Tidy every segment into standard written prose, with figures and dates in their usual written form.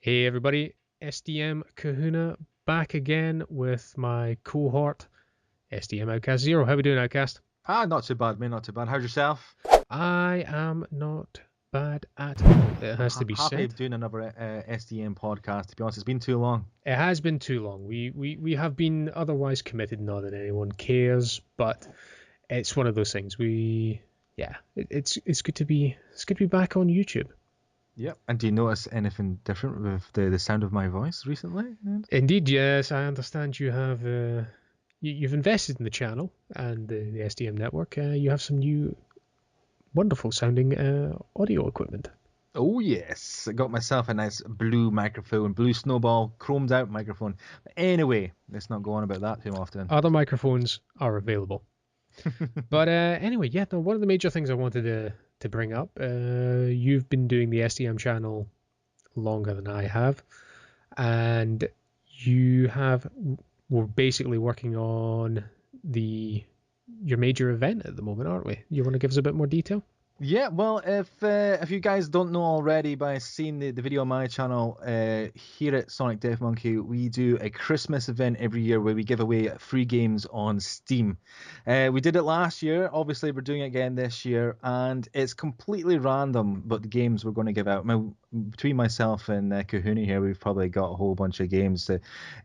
Hey everybody, SDM Kahuna back again with my cohort, SDM Outcastzero. How we doing, Outcast? Not too bad, mate, not too bad. How's yourself? I am not bad at all, it I'm has to be happy said. doing another SDM podcast. To be honest, it's been too long. It has been too long. We have been otherwise committed, not that anyone cares, but it's one of those things. It's good to be back on YouTube. Yep. And do you notice anything different with the sound of my voice recently? Indeed, yes, I understand you have you've invested in the channel and the SDM network. You have some new wonderful sounding audio equipment. Oh yes, I got myself a nice blue microphone, blue snowball, chromed out microphone. But anyway, let's not go on about that too often. Other microphones are available. But anyway, yeah, no, one of the major things I wanted to bring up, you've been doing the SDM channel longer than I have, and we're basically working on your major event at the moment, aren't we? You want to give us a bit more detail? Yeah, well, if you guys don't know already by seeing the video on my channel, here at Sonic Death Monkey, we do a Christmas event every year where we give away free games on Steam. We did it last year. Obviously, we're doing it again this year, and it's completely random, but the games we're going to give out. Between myself and Kahuna here, we've probably got a whole bunch of games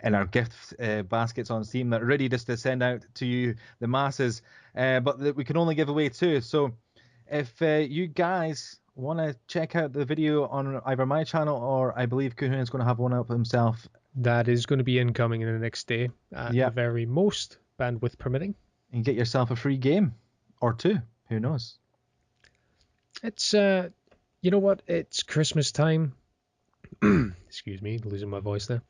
in our gift baskets on Steam that are ready just to send out to you, the masses, but that we can only give away two. So if you guys want to check out the video on either my channel or I believe Kahuna is going to have one up himself. That is going to be incoming in the next day at the very most, bandwidth permitting. And get yourself a free game or two. Who knows? It's, you know what? It's Christmas time. Excuse me, losing my voice there.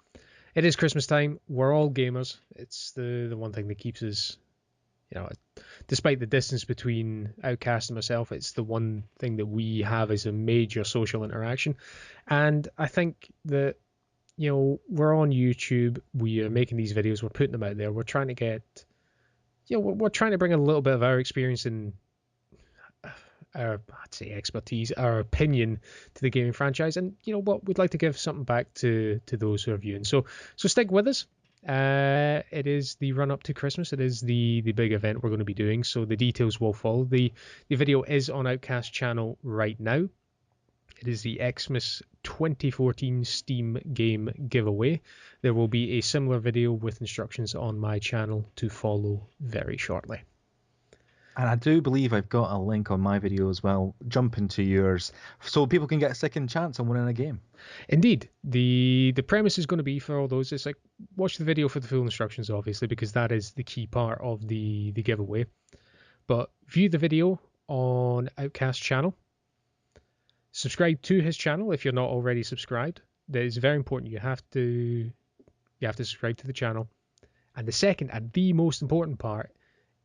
It is Christmas time. We're all gamers. It's the one thing that keeps us, despite the distance between Outcast and myself, it's the one thing that we have as a major social interaction. And I think that, we're on YouTube, we are making these videos, we're putting them out there, we're trying to get, we're trying to bring a little bit of our experience and our, I'd say, expertise, our opinion to the gaming franchise. And you know what, we'd like to give something back to those who are viewing. So stick with us. It is the run up to Christmas. It is the big event we're going to be doing, so the details will follow. The video is on Outcast channel right now. It is the Xmas 2014 Steam game giveaway. There will be a similar video with instructions on my channel to follow very shortly. And I do believe I've got a link on my video as well. Jump into yours so people can get a second chance on winning a game. Indeed. The premise is going to be for all those, it's like, watch the video for the full instructions, obviously, because that is the key part of the giveaway. But view the video on Outcast channel. Subscribe to his channel if you're not already subscribed. That is very important. You have to subscribe to the channel. And the second and the most important part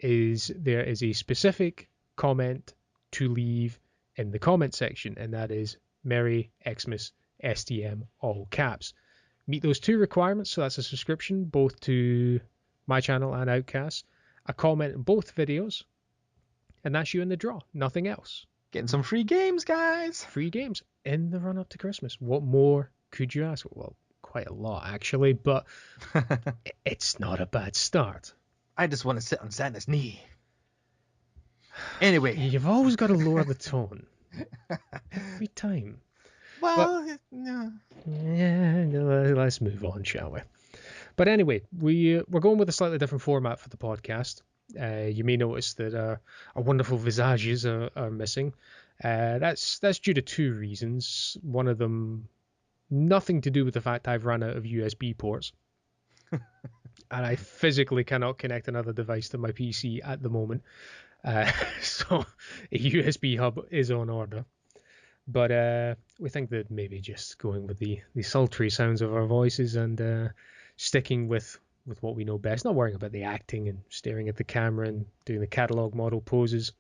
is there is a specific comment to leave in the comment section, and that is Merry Xmas SDM, all caps. Meet those two requirements, so that's a subscription both to my channel and Outcast, a comment in both videos, and that's you in the draw, nothing else. Getting some free games, guys. Free games in the run up to Christmas. What more could you ask? Well, quite a lot actually, but it's not a bad start. I just want to sit on Santa's knee. Anyway. You've always got to lower the tone. Every time. Well, no. Yeah, let's move on, shall we? But anyway, we're going with a slightly different format for the podcast. You may notice that our wonderful visages are missing. That's due to two reasons. One of them, nothing to do with the fact I've run out of USB ports. And I physically cannot connect another device to my PC at the moment. So a USB hub is on order. But we think that maybe just going with the sultry sounds of our voices and sticking with what we know best, not worrying about the acting and staring at the camera and doing the catalog model poses.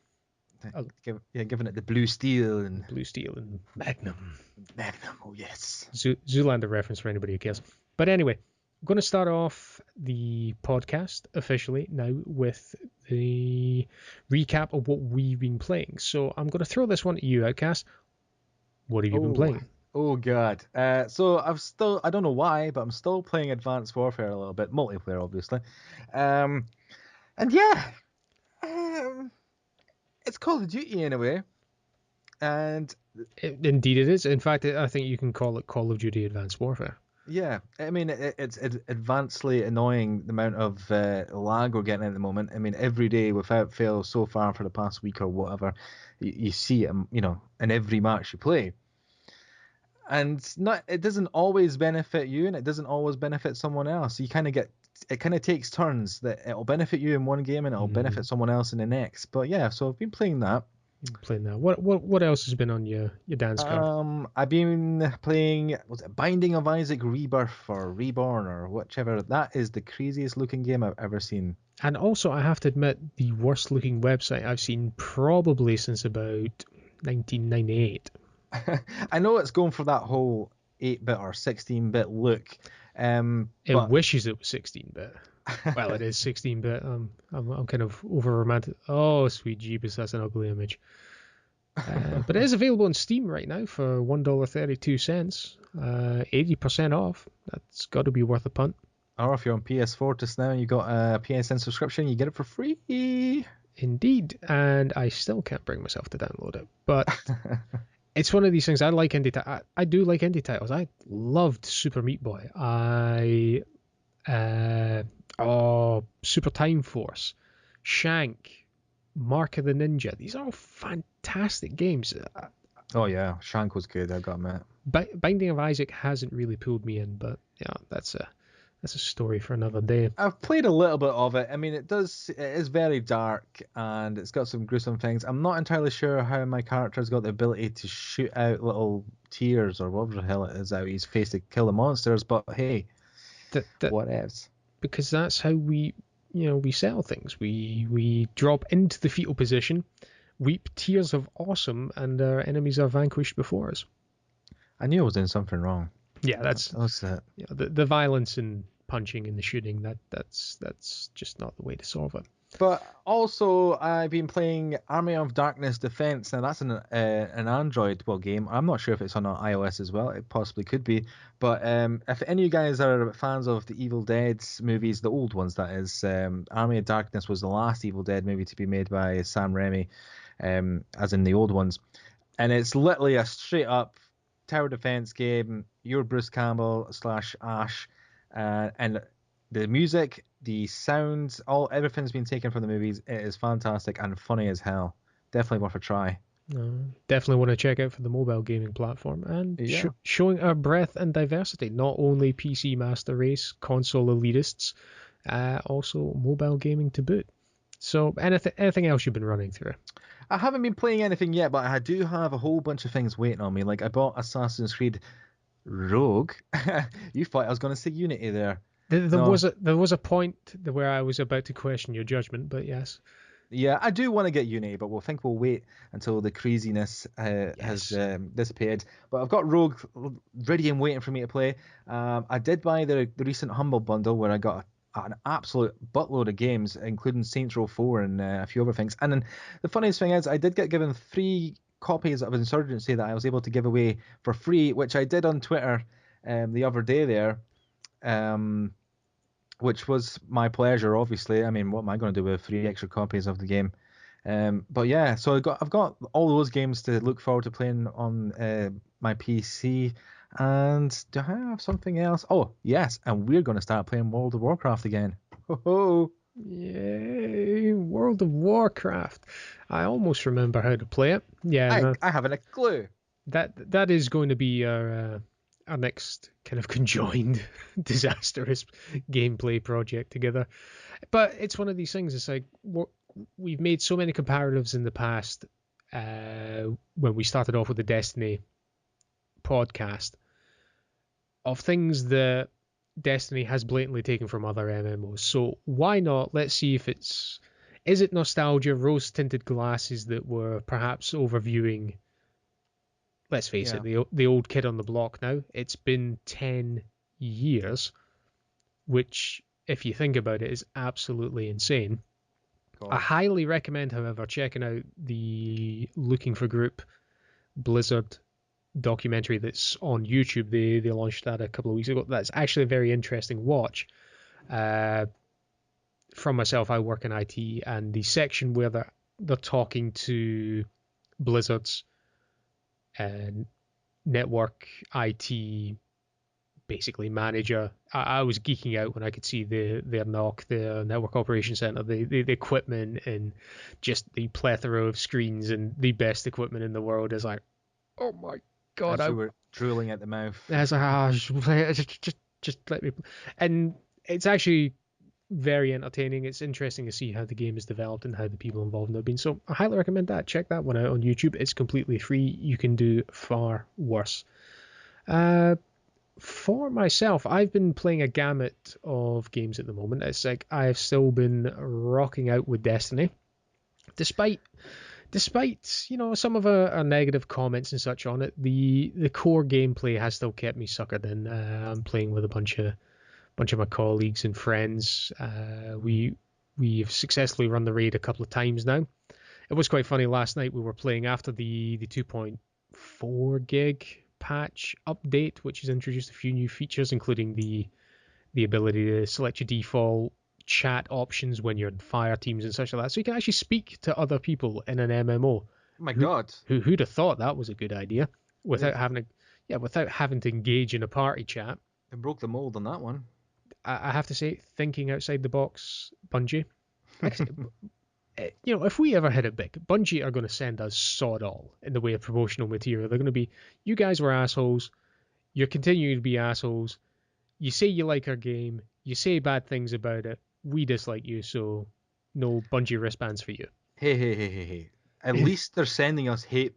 Giving it the blue steel and Magnum. Oh yes. Zoolander reference for anybody who cares. But anyway, I'm going to start off the podcast officially now with the recap of what we've been playing. So I'm going to throw this one at you, Outcast. What have you been playing? Oh god. So I don't know why, but I'm still playing Advanced Warfare a little bit, multiplayer obviously. And yeah, um, it's Call of Duty in a way, and Indeed, it is. In fact, I think you can call it Call of Duty Advanced Warfare. yeah, I mean it's advancedly annoying the amount of lag we're getting at the moment. I mean every day without fail so far for the past week or whatever, you see it, in every match you play. And it doesn't always benefit you, and it doesn't always benefit someone else. You kind of get it kind of takes turns that it'll benefit you in one game and it'll benefit someone else in the next. But yeah, so I've been playing that. What else has been on your dance card? I've been playing, was it Binding of Isaac Rebirth or Reborn or whichever. That is the craziest looking game I've ever seen. And also, I have to admit, the worst looking website I've seen probably since about 1998. I know it's going for that whole 8-bit or 16-bit look. It wishes it was 16-bit. Well, it is 16-bit. I'm kind of over romantic. Oh, sweet jeebus, that's an ugly image. But it is available on Steam right now for $1.32. 80% off. That's got to be worth a punt. Or if you're on PS4 just now and you got a PSN subscription, you get it for free. Indeed, and I still can't bring myself to download it. But it's one of these things. I like indie. I do like indie titles. I loved Super Meat Boy. Super Time Force, Shank, Mark of the Ninja. These are all fantastic games. Oh yeah, Shank was good, I got admit. Binding of Isaac hasn't really pulled me in, but yeah, that's a story for another day. I've played a little bit of it. I mean, it is very dark and it's got some gruesome things. I'm not entirely sure how my character's got the ability to shoot out little tears or whatever the hell it is out his face to kill the monsters, but hey, what else? Because that's how we sell things. We drop into the fetal position, weep tears of awesome, and our enemies are vanquished before us. I knew I was doing something wrong. Yeah, that's it. Yeah, the violence and punching and the shooting, that's just not the way to solve it. But also, I've been playing Army of Darkness Defense. Now that's an Android game. I'm not sure if it's on iOS as well. It possibly could be. But if any of you guys are fans of the Evil Dead movies, the old ones, that is, Army of Darkness was the last Evil Dead movie to be made by Sam Raimi, as in the old ones. And it's literally a straight up tower defense game. You're Bruce Campbell / Ash, and the music, the sounds, everything's been taken from the movies. It is fantastic and funny as hell. Definitely worth a try. Definitely want to check out for the mobile gaming platform and showing our breadth and diversity. Not only PC master race, console elitists, also mobile gaming to boot. So anything else you've been running through? I haven't been playing anything yet, but I do have a whole bunch of things waiting on me. Like I bought Assassin's Creed Rogue. You thought I was going to say Unity there. There was a point where I was about to question your judgment, but yes. Yeah, I do want to get Unity, but we'll wait until the craziness has dissipated. But I've got Rogue ready and waiting for me to play. I did buy the recent Humble Bundle where I got an absolute buttload of games, including Saints Row 4 and a few other things. And then the funniest thing is I did get given 3 copies of Insurgency that I was able to give away for free, which I did on Twitter the other day there. Which was my pleasure, obviously. I mean, what am I going to do with 3 extra copies of the game? But yeah, so I've got all those games to look forward to playing on my PC. And do I have something else? Oh, yes, and we're going to start playing World of Warcraft again. Ho-ho! Yay, World of Warcraft. I almost remember how to play it. Yeah, I haven't a clue. That is going to be our next kind of conjoined disastrous gameplay project together. But it's one of these things. It's like we've made so many comparatives in the past when we started off with the Destiny podcast of things that Destiny has blatantly taken from other MMOs. So why not? Let's see if is it nostalgia, rose-tinted glasses that were perhaps overviewing. Let's face it, the old kid on the block now. It's been 10 years, which, if you think about it, is absolutely insane. I highly recommend, however, checking out the Looking for Group Blizzard documentary that's on YouTube. They launched that a couple of weeks ago. That's actually a very interesting watch. From myself, I work in IT, and the section where they're talking to Blizzard's and network IT basically manager. I was geeking out when I could see their NOC, their network operations center, the equipment, and just the plethora of screens and the best equipment in the world. Is like, oh my god! As you were drooling at the mouth. I was like, just let me. And it's actually very entertaining. It's interesting to see how the game is developed and how the people involved have been. So I highly recommend that. Check that one out on YouTube. It's completely free. You can do far worse. For myself, I've been playing a gamut of games at the moment. It's like I've still been rocking out with Destiny, despite some of our negative comments and such on it. The core gameplay has still kept me suckered in. I'm playing with a bunch of my colleagues and friends. We've successfully run the raid a couple of times now. It was quite funny last night. We were playing after the 2.4 gig patch update, which has introduced a few new features, including the ability to select your default chat options when you're in fire teams and such like that. So you can actually speak to other people in an MMO. Oh my god. Who'd have thought that was a good idea without having to engage in a party chat. It broke the mold on that one. I have to say, thinking outside the box, Bungie. If we ever hit it big, Bungie are going to send us sod all in the way of promotional material. They're going to be, you guys were assholes. You're continuing to be assholes. You say you like our game. You say bad things about it. We dislike you, so no Bungie wristbands for you. Hey. At least they're sending us hate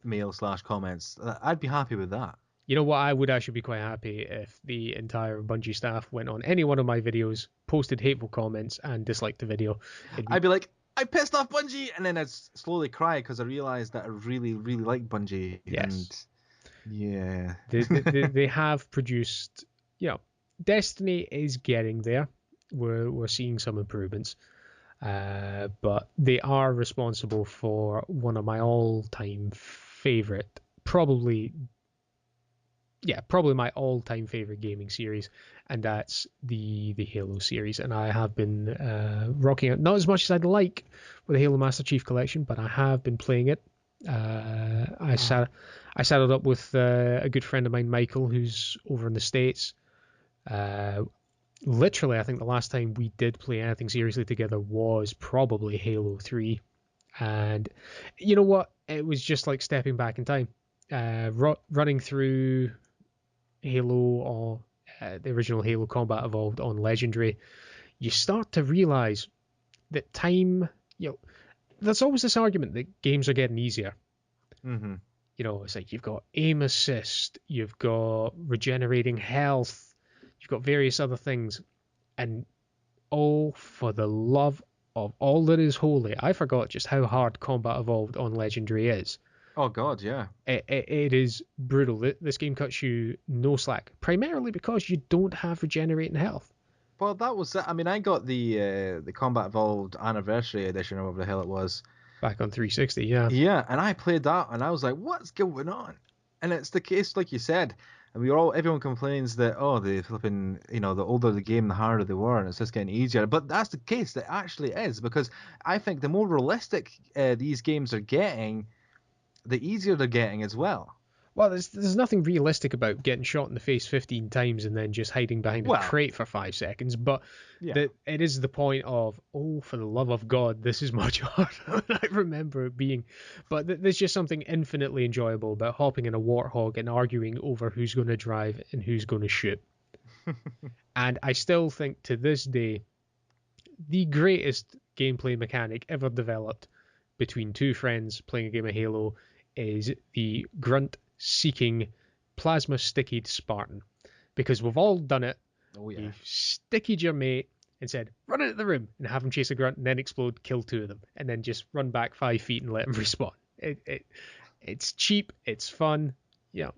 mail / comments. I'd be happy with that. You know what? I would actually be quite happy if the entire Bungie staff went on any one of my videos, posted hateful comments, and disliked the video. I'd be like, I pissed off Bungie, and then I'd slowly cry because I realized that I really, really like Bungie. Yes. And yeah. they have produced, Destiny is getting there. We're seeing some improvements. But they are responsible for one of my all-time favorite, probably my all-time favorite gaming series, and that's the Halo series. And I have been rocking it, not as much as I'd like with the Halo Master Chief Collection, but I have been playing it. I saddled up with a good friend of mine, Michael, who's over in the States. Literally, I think the last time we did play anything seriously together was probably Halo 3. And you know what? It was just like stepping back in time. Running through Halo or the original Halo Combat Evolved on Legendary, you start to realize that time, there's always this argument that games are getting easier. Mm-hmm. It's like you've got aim assist, you've got regenerating health, you've got various other things, and for the love of all that is holy, I forgot just how hard Combat Evolved on Legendary is. Oh god, yeah. It is brutal. This game cuts you no slack, primarily because you don't have regenerating health. Well, that was it. I mean, I got the Combat Evolved Anniversary Edition, or whatever the hell it was. Back on 360, yeah. Yeah, and I played that, and I was like, what's going on? And it's the case, like you said, and everyone complains that, the flipping, the older the game, the harder they were, and it's just getting easier. But that's the case. It actually is, because I think the more realistic these games are getting, the easier they're getting as well. Well, there's nothing realistic about getting shot in the face 15 times and then just hiding behind a crate for 5 seconds. But it is the point of, for the love of God, this is much harder than I remember it being. But there's just something infinitely enjoyable about hopping in a Warthog and arguing over who's going to drive and who's going to shoot. And I still think to this day, the greatest gameplay mechanic ever developed between two friends playing a game of Halo is the grunt-seeking, plasma-stickied Spartan. Because we've all done it. Oh, yeah. You've stickied your mate and said, run into the room, and have him chase a grunt and then explode, kill 2 of them, and then just run back 5 feet and let him respawn. It's cheap, it's fun.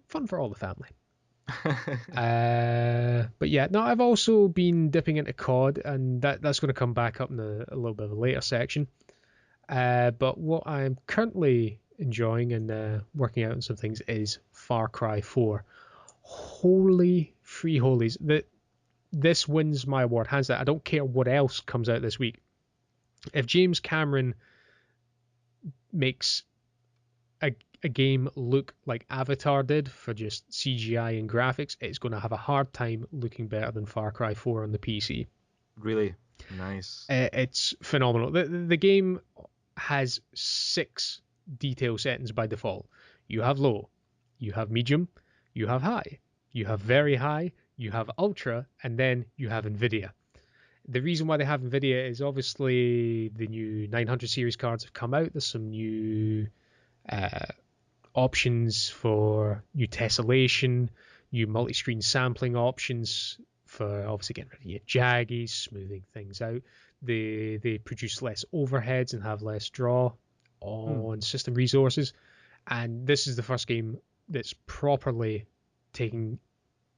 Fun for all the family. But yeah, no, I've also been dipping into COD, and that's going to come back up in a little bit of a later section. But what I'm currently enjoying and working out on some things is Far Cry 4. Holy free holies. This wins my award, hands down. I don't care what else comes out this week. If James Cameron makes a game look like Avatar did for just CGI and graphics, it's going to have a hard time looking better than Far Cry 4 on the PC. Really? Nice. It's phenomenal. The game has 6 detail settings by default. You have low, you have medium, you have high, you have very high, you have ultra, and then you have NVIDIA. The reason why they have NVIDIA is obviously the new 900 series cards have come out. There's some new options for new tessellation, new multi-screen sampling options for obviously getting rid of your jaggies, smoothing things out. They produce less overheads and have less draw on system resources. And this is the first game that's properly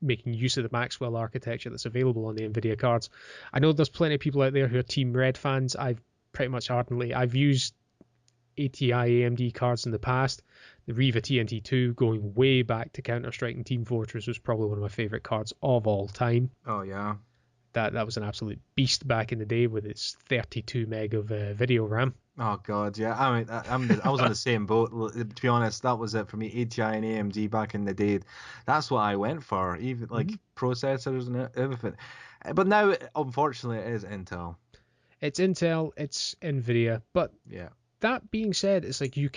making use of the Maxwell architecture that's available on the NVIDIA cards. I know there's plenty of people out there who are Team Red fans. I've used ATI AMD cards in the past. The Riva TNT2 going way back to Counter-Strike and Team Fortress was probably one of my favorite cards of all time. Oh, yeah. That was an absolute beast back in the day with its 32 meg of video RAM. Oh God, yeah. I mean, I was on the same boat. To be honest, that was it for me. ATI and AMD back in the day. That's what I went for, even like processors and everything. But now, unfortunately, it is Intel. It's Intel. It's NVIDIA. But yeah. That being said, it's like Team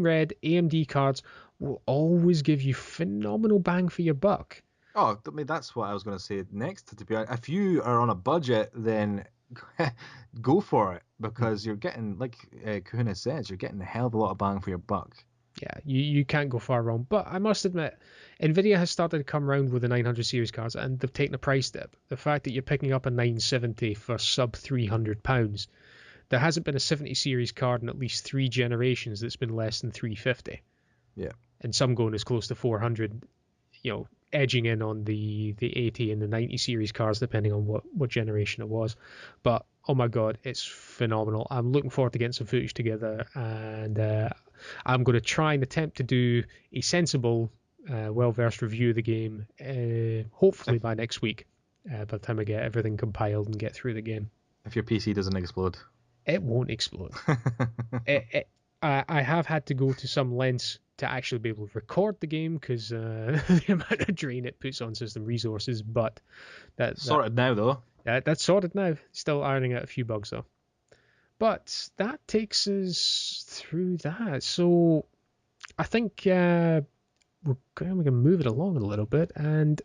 Red AMD cards will always give you phenomenal bang for your buck. Oh, I mean, that's what I was going to say next. To be honest, if you are on a budget, then go for it, because you're getting, like Kahuna says, you're getting a hell of a lot of bang for your buck. Yeah, you can't go far wrong. But I must admit, NVIDIA has started to come around with the 900 series cards, and they've taken a price dip. The fact that you're picking up a 970 for sub £300, there hasn't been a 70 series card in at least 3 generations that's been less than 350. Yeah. And some going as close to 400, edging in on the 80 and the 90 series cars, depending on what generation it was. But oh my God, it's phenomenal. I'm looking forward to getting some footage together, and I'm going to try and attempt to do a sensible, well-versed review of the game, hopefully by next week, by the time I get everything compiled and get through the game. If your PC doesn't explode. It won't explode. I have had to go to some lengths to actually be able to record the game because the amount of drain it puts on system resources, but that's sorted now though. That's sorted now. Still ironing out a few bugs though. But that takes us through that. So I think we're going to move it along a little bit and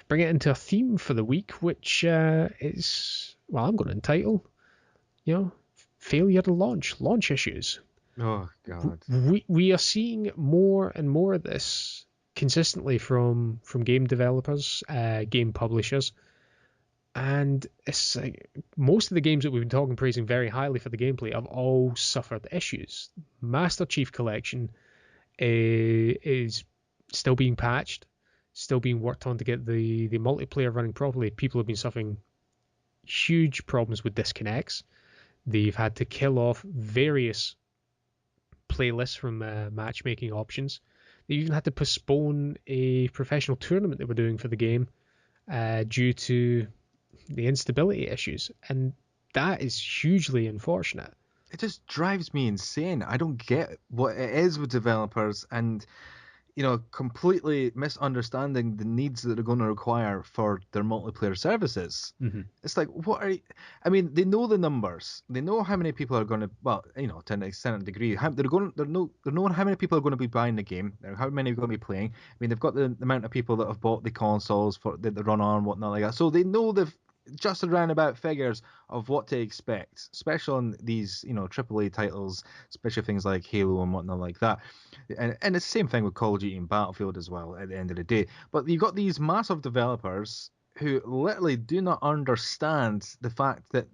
bring it into a theme for the week, which is, well, I'm going to entitle, failure to launch issues. Oh God. We are seeing more and more of this consistently from game developers, game publishers, and it's like most of the games that we've been praising very highly for the gameplay have all suffered issues. Master Chief Collection is still being patched, still being worked on to get the multiplayer running properly. People have been suffering huge problems with disconnects. They've had to kill off various playlists from matchmaking options. They even had to postpone a professional tournament they were doing for the game due to the instability issues, and that is hugely unfortunate. It just drives me insane. I don't get what it is with developers and completely misunderstanding the needs that they're going to require for their multiplayer services. Mm-hmm. It's like, they know the numbers. They know how many people are going to, to an extent degree, they know how many people are going to be buying the game, how many are going to be playing. I mean, they've got the amount of people that have bought the consoles that they run on and whatnot like that. So they know just around about figures of what to expect, especially on these, AAA titles, especially things like Halo and whatnot like that. And it's the same thing with Call of Duty and Battlefield as well at the end of the day. But you've got these massive developers who literally do not understand the fact that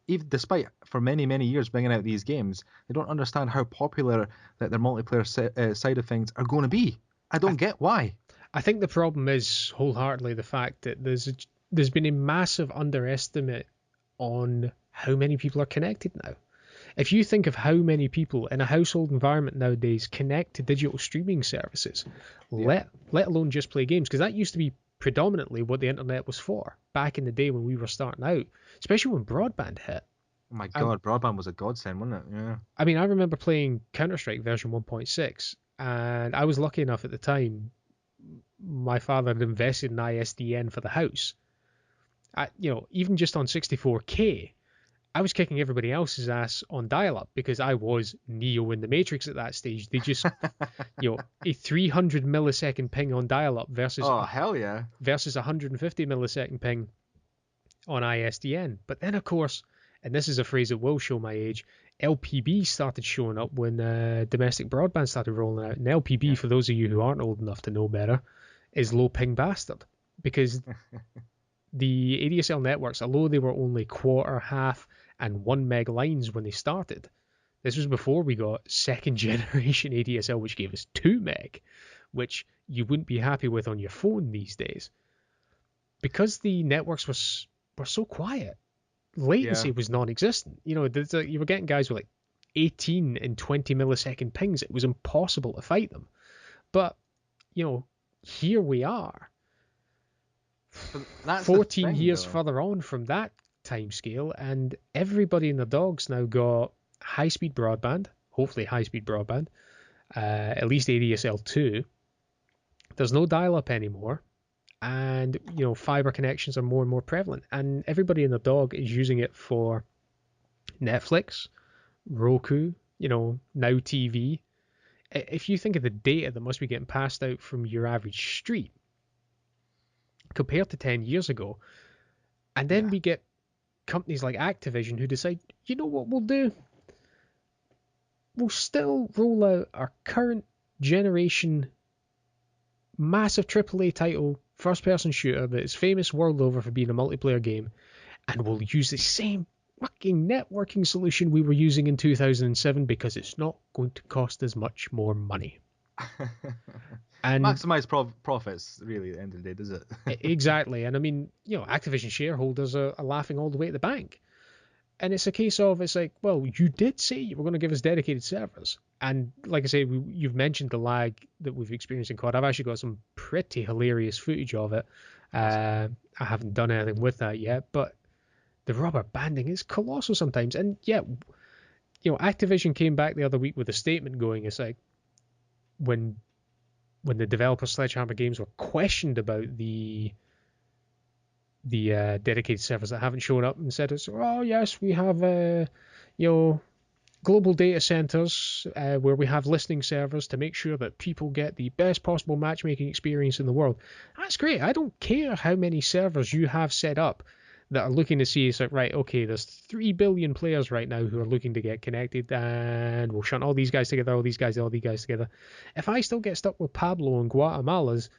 even despite for many, many years bringing out these games, they don't understand how popular that their multiplayer side of things are going to be. I don't get why. I think the problem is wholeheartedly the fact that there's been a massive underestimate on how many people are connected now. If you think of how many people in a household environment nowadays connect to digital streaming services, let alone just play games, because that used to be predominantly what the internet was for back in the day when we were starting out, especially when broadband hit. Oh my God, broadband was a godsend, wasn't it? Yeah. I mean, I remember playing Counter-Strike version 1.6, and I was lucky enough at the time. My father had invested in ISDN for the house. Even just on 64K, I was kicking everybody else's ass on dial-up because I was Neo in the Matrix at that stage. They just, a 300 millisecond ping on dial-up versus hell yeah, versus 150 millisecond ping on ISDN. But then, of course, and this is a phrase that will show my age, LPB started showing up when domestic broadband started rolling out. And LPB, for those of you who aren't old enough to know better, is low ping bastard, because the ADSL networks, although they were only quarter, half, and 1 meg lines when they started, this was before we got second generation ADSL, which gave us 2 meg, which you wouldn't be happy with on your phone these days. Because the networks were so quiet, latency was non-existent. You were getting guys with like 18 and 20 millisecond pings. It was impossible to fight them. But, here we are. That's 14 years further on from that time scale, and everybody and their dog's now got high-speed broadband, hopefully high-speed broadband, at least ADSL 2. There's no dial-up anymore, and fiber connections are more and more prevalent, and everybody and their dog is using it for Netflix, Roku, Now TV. If you think of the data that must be getting passed out from your average street compared to 10 years ago, and then we get companies like Activision who decide, you know what we'll do? We'll still roll out our current generation massive AAA title, first-person shooter that is famous world over for being a multiplayer game, and we'll use the same fucking networking solution we were using in 2007 because it's not going to cost as much more money. And maximize profits, really, at the end of the day, does it? Exactly. And I mean, Activision shareholders are laughing all the way at the bank. And it's a case of, it's like, well, you did say you were going to give us dedicated servers. And like I say, you've mentioned the lag that we've experienced in COD. I've actually got some pretty hilarious footage of it. I haven't done anything with that yet, but the rubber banding is colossal sometimes. And Activision came back the other week with a statement going, it's like, when the developers Sledgehammer Games were questioned about the dedicated servers that haven't shown up, and said, oh yes, we have global data centers where we have listening servers to make sure that people get the best possible matchmaking experience in the world. That's great. I don't care how many servers you have set up that are looking to see, it's like, right, okay, there's 3 billion players right now who are looking to get connected, and we'll shunt all these guys together, all these guys together. If I still get stuck with Pablo and Guatemala's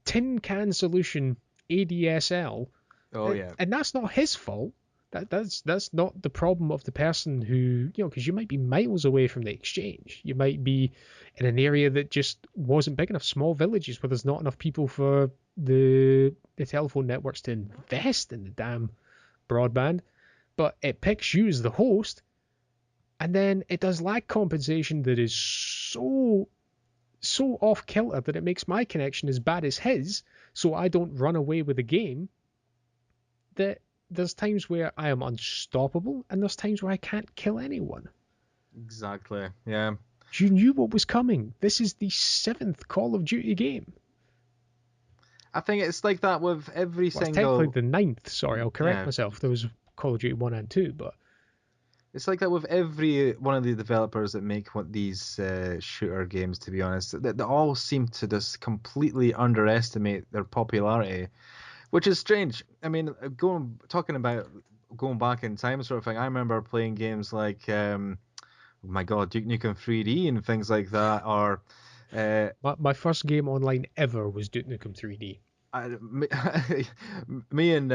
tin can solution ADSL, and that's not his fault. That's not the problem of the person who, because you might be miles away from the exchange. You might be in an area that just wasn't big enough, small villages where there's not enough people for the telephone networks to invest in the damn broadband. But it picks you as the host, and then it does lag compensation that is so off kilter that it makes my connection as bad as his, so I don't run away with the game. That there's times where I am unstoppable, and there's times where I can't kill anyone. Exactly, yeah. You knew what was coming. This is the 7th Call of Duty game. I think it's like that with every single... It's technically the 9th, sorry, I'll correct myself. There was Call of Duty 1 and 2, but... It's like that with every one of the developers that make these shooter games, to be honest. They all seem to just completely underestimate their popularity, which is strange. I mean, going back in time sort of thing, I remember playing games like, oh my God, Duke Nukem 3D and things like that, or... My first game online ever was Duke Nukem 3D. Me and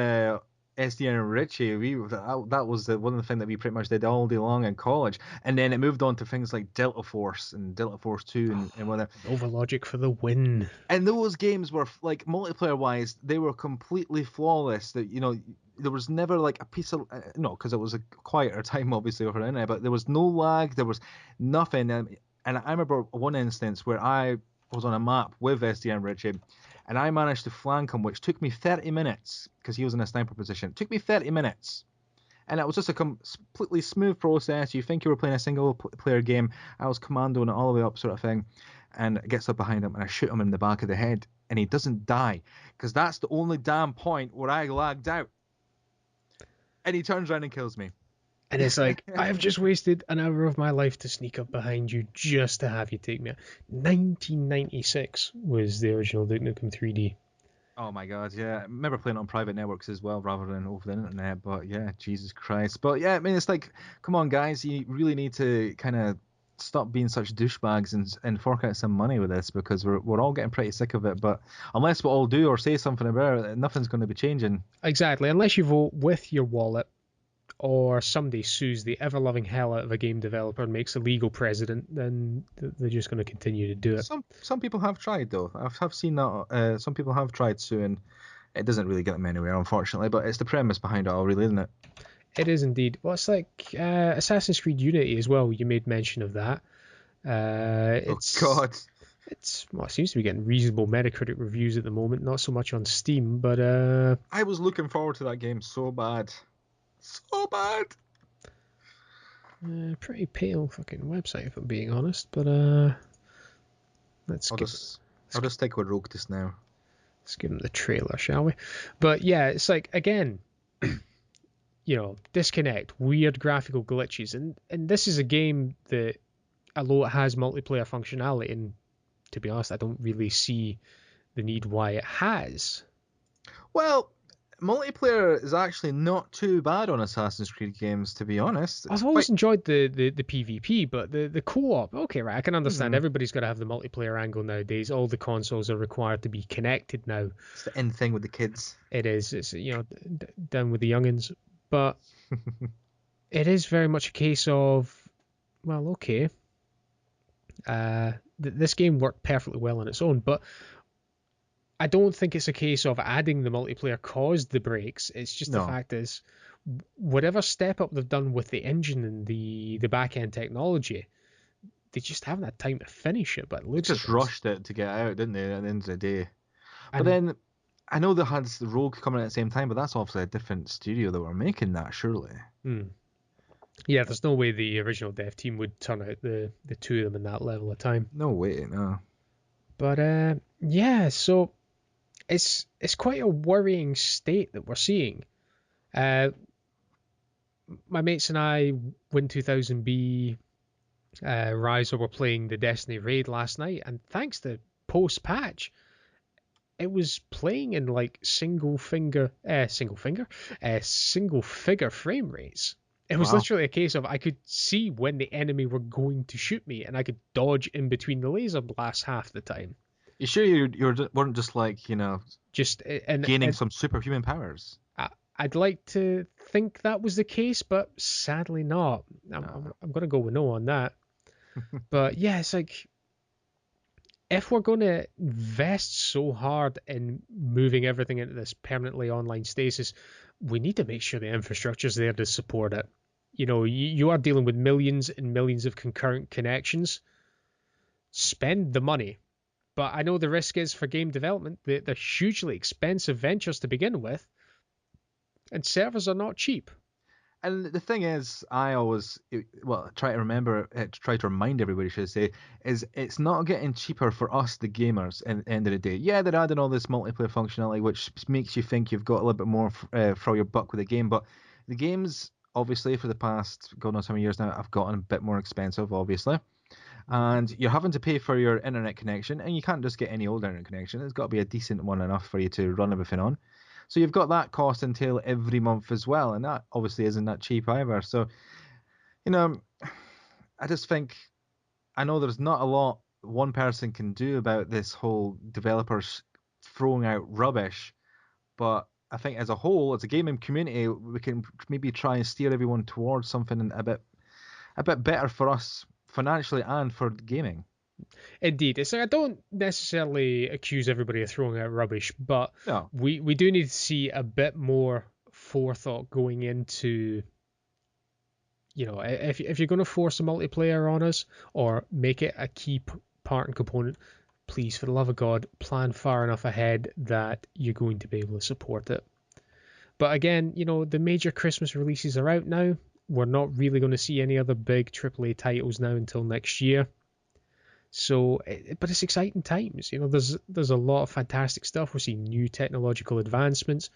SDN and Richie, that was one of the things that we pretty much did all day long in college, and then it moved on to things like Delta Force and Delta Force 2 and whatever. Overlogic for the win. And those games were, like, multiplayer wise, they were completely flawless. That there was never like a piece of no, because it was a quieter time obviously over the internet, but there was no lag, there was nothing. And I remember one instance where I was on a map with SDM Richie, and I managed to flank him, which took me 30 minutes because he was in a sniper position. It took me 30 minutes. And it was just a completely smooth process. You think you were playing a single player game. I was commandoing it all the way up, sort of thing. And it gets up behind him, and I shoot him in the back of the head, and he doesn't die, because that's the only damn point where I lagged out. And he turns around and kills me. And it's like, I have just wasted an hour of my life to sneak up behind you just to have you take me out. 1996 was the original Duke Nukem 3D. Oh my god, yeah. I remember playing it on private networks as well, rather than over the internet. But yeah, Jesus Christ. But yeah, I mean, it's like, come on, guys, you really need to kind of stop being such douchebags and fork out some money with this, because we're all getting pretty sick of it. But unless we all do or say something about it, nothing's going to be changing. Exactly. Unless you vote with your wallet, or somebody sues the ever-loving hell out of a game developer and makes a legal precedent, then they're just going to continue to do it. Some people have tried, though. I've seen that. Some people have tried suing. It doesn't really get them anywhere, unfortunately, but it's the premise behind it all, really, isn't it? It is indeed. Well, it's like Assassin's Creed Unity as well. You made mention of that. God. It seems to be getting reasonable Metacritic reviews at the moment. Not so much on Steam, but I was looking forward to that game so bad. So bad. Pretty pale fucking website, if I'm being honest. But I'll just stick with Rogue just now. Let's give them the trailer, shall we? But yeah, it's like, again, disconnect, weird graphical glitches, and this is a game that, although it has multiplayer functionality, and to be honest, I don't really see the need why it has. Well, multiplayer is actually not too bad on Assassin's Creed games, to be honest. I've always enjoyed the PvP, but the co-op, okay, right, I can understand. Everybody's got to have the multiplayer angle nowadays. All the consoles are required to be connected now. It's the end thing with the kids. It is. It's, down with the youngins. But it is very much a case of, well, okay, this game worked perfectly well on its own, but I don't think it's a case of adding the multiplayer caused the breaks. It's just the fact is, whatever step up they've done with the engine and the back end technology, they just haven't had time to finish it. But they just rushed it to get out, didn't they? At the end of the day. But then I know they had the Rogue coming at the same time, but that's obviously a different studio that were making that, surely. Yeah, there's no way the original dev team would turn out the two of them in that level of time. No way, no. But yeah, so it's quite a worrying state that we're seeing. My mates and I, Win 2000B, Riser, were playing the Destiny raid last night, and thanks to post-patch, it was playing in like single figure frame rates. It was literally a case of I could see when the enemy were going to shoot me, and I could dodge in between the laser blasts half the time. You sure you weren't just like, just gaining some superhuman powers? I'd like to think that was the case, but sadly not. I'm going to go with no on that. But yeah, it's like, if we're going to invest so hard in moving everything into this permanently online stasis, we need to make sure the infrastructure's there to support it. You are dealing with millions and millions of concurrent connections. Spend the money. But I know the risk is for game development. They're hugely expensive ventures to begin with, and servers are not cheap. And the thing is, I always try to remind everybody, should I say, is it's not getting cheaper for us, the gamers, at the end of the day. Yeah, they're adding all this multiplayer functionality, which makes you think you've got a little bit more for your buck with the game. But the games, obviously, for the past, God knows how many years now, have gotten a bit more expensive, obviously. And you're having to pay for your internet connection, and you can't just get any old internet connection. It's got to be a decent one enough for you to run everything on. So you've got that cost entail every month as well, and that obviously isn't that cheap either. So, I just think, I know there's not a lot one person can do about this whole developers throwing out rubbish, but I think as a whole, as a gaming community, we can maybe try and steer everyone towards something a bit better for us financially and for gaming. Indeed. It's like, I don't necessarily accuse everybody of throwing out rubbish, but we do need to see a bit more forethought going into, if you're going to force a multiplayer on us or make it a key part and component, please, for the love of God, plan far enough ahead that you're going to be able to support it. But again, the major Christmas releases are out now. We're not really going to see any other big AAA titles now until next year. So, but it's exciting times. There's a lot of fantastic stuff. We're seeing new technological advancements.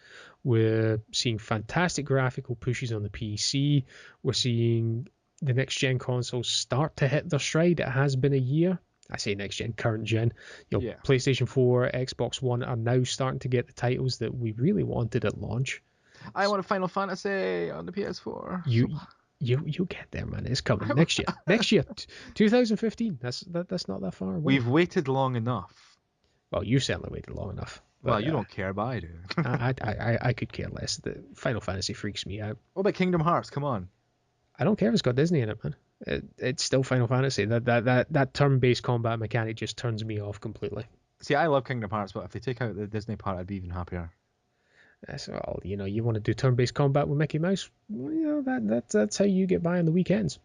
We're seeing fantastic graphical pushes on the PC. We're seeing the next gen consoles start to hit their stride. It has been a year. I say next gen, current gen. PlayStation 4, Xbox One are now starting to get the titles that we really wanted at launch. I want a Final Fantasy on the PS4. You'll get there, man. It's coming next year. Next year, 2015. That's not that far away. We've waited long enough. Well, you certainly waited long enough. But, well, you don't care, but I do. I could care less. The Final Fantasy freaks me out. What about Kingdom Hearts? Come on. I don't care if it's got Disney in it, man. It's still Final Fantasy. That turn-based combat mechanic just turns me off completely. See, I love Kingdom Hearts, but if they take out the Disney part, I'd be even happier. Well, you want to do turn-based combat with Mickey Mouse? That's how you get by on the weekends.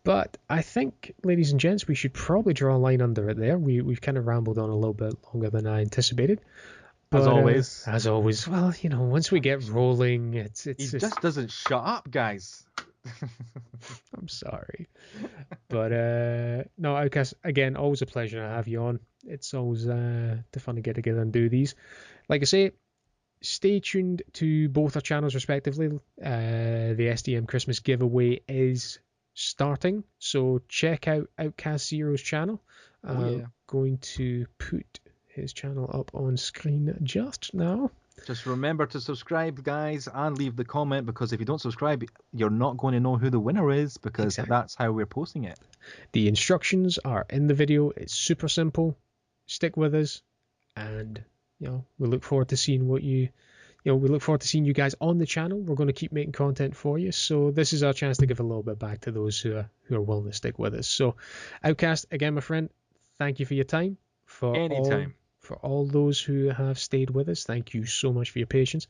But I think, ladies and gents, we should probably draw a line under it there. We've kind of rambled on a little bit longer than I anticipated. But, as always. Well, once we get rolling, it's he just doesn't shut up, guys. I'm sorry. But no, Outcast, again, always a pleasure to have you on. It's always fun to get together and do these. Like I say, stay tuned to both our channels respectively. The SDM Christmas giveaway is starting, so check out Outcastzero's channel. Going to put his channel up on screen just now. Just remember to subscribe, guys, and leave the comment, because if you don't subscribe, you're not going to know who the winner is, because that's how we're posting it. The instructions are in the video. It's super simple. Stick with us, and we look forward to seeing we look forward to seeing you guys on the channel. We're going to keep making content for you, so this is our chance to give a little bit back to those who are willing to stick with us. So, Outcast, again, my friend, thank you for your time. For all those who have stayed with us, thank you so much for your patience.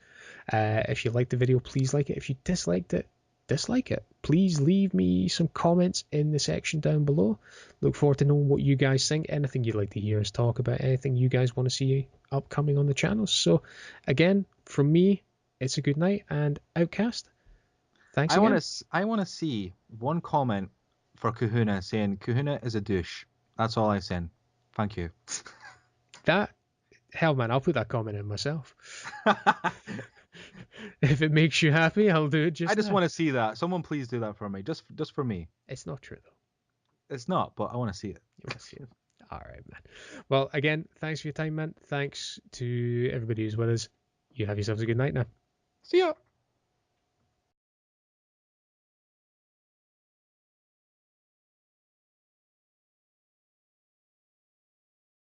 If you liked the video, please like it. If you disliked it, dislike it. Please leave me some comments in the section down below. Look forward to knowing what you guys think. Anything you'd like to hear us talk about, anything you guys want to see upcoming on the channel. So again, from me, it's a good night, and Outcast, thanks again. I want to see one comment for Kahuna saying Kahuna is a douche. That's all I send. Thank you. Hell, man, I'll put that comment in myself. If it makes you happy, I'll do it. I just want to see that. Someone please do that for me. Just for me. It's not true, though. It's not, but I want to see it. You want to see it? All right, man. Well, again, thanks for your time, man. Thanks to everybody who's with us. You have yourselves a good night now. See ya.